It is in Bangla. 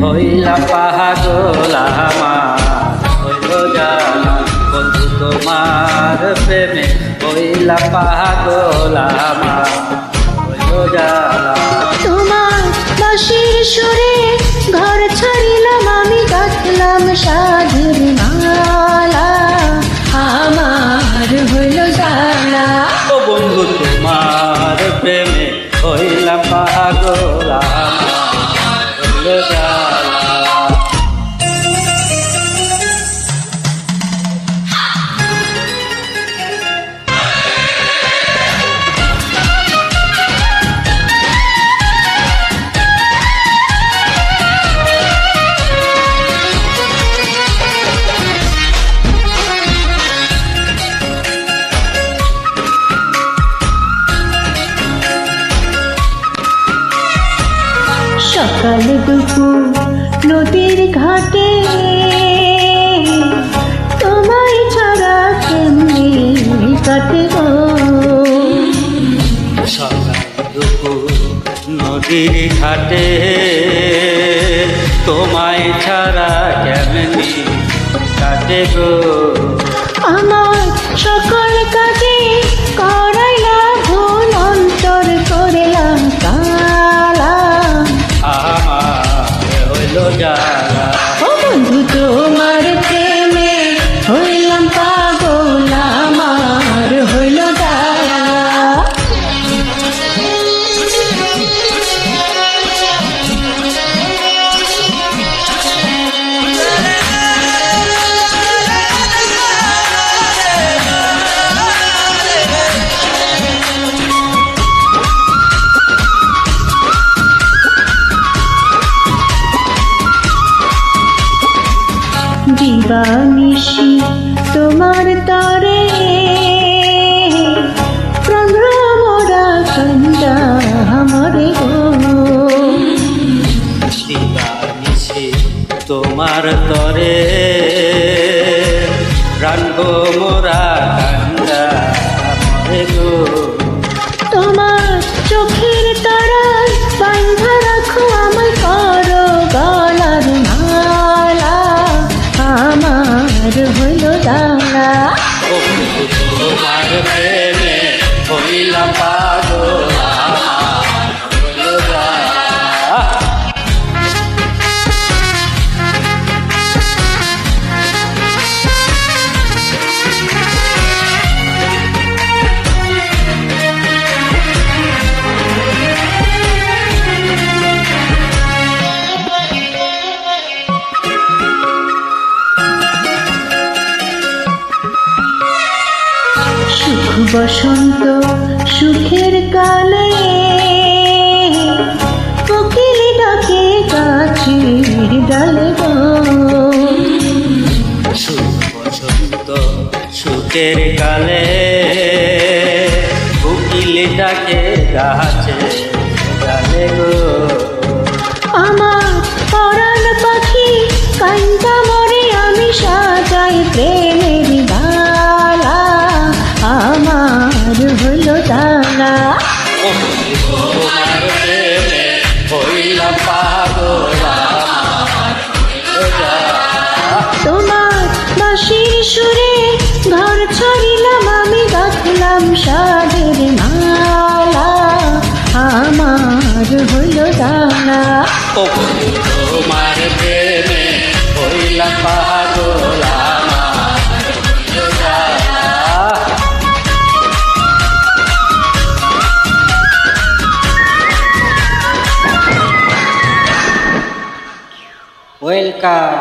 হইলাম পাগল আমার হইল জ্বালা বন্ধু তোমার প্রেমে হইলাম পাগল আমার হইল জ্বালা। তোমার বাঁশির সুরে ঘর ছাড়িলাম আমি গাঁথলাম সাধুর মালা আমার হইল জ্বালা। ও বন্ধু তোমার প্রেমে হইলাম পাগল আমার হইল জ্বালা। সকাল দুপুর নদীর ঘাটে তোমায় ছাড়া কেমনি কাটে গো। সকাল দুপুর নদীর ঘাটে তোমায় ছাড়া কেমনি কাটে গো। আমার সকল কাজে করাইলাম ভুল অন্তর করিলাম কালা আমার হইল জ্বালা। ও বন্ধু তোমার প্রেমে হইলাম পাগল আমার হইল জ্বালা। দিবানিশি তোমার তরে প্রাণভরা কান্দা আমারে গো। দিবানিশি তোমার তরে রানবো মোরা কান্দা মরে গো। তোমার চোখের তারায় বাঁধা রাখো আমায় করো গলার মালা আমার হইল জ্বালা। ও বন্ধু তোমার প্রেমে হইলাম পাগল আমার হইল জ্বালা। সুখ বসন্ত সুখের কালে কোকিল ডাকে গাছের ডালে গো। সুখ বসন্ত সুখের কালে কোকিল ডাকে গাছে ডালে গো। আমার পরাণ পাখি কান্দা মরে আমি সাজাই প্রেমের ডালা আমার হইল জ্বালা। ও বন্ধু তোমার প্রেমে হইলাম পাগল আমার হইল জ্বালা। তোমার বাঁশির সুরে ঘর ছাড়িলাম আমি গাঁথলাম সাধের মালা আমার হইল জ্বালা। ও বন্ধু তোমার প্রেমে হইলাম পাগল আমার হইল জ্বালা। ওয়েলকাম।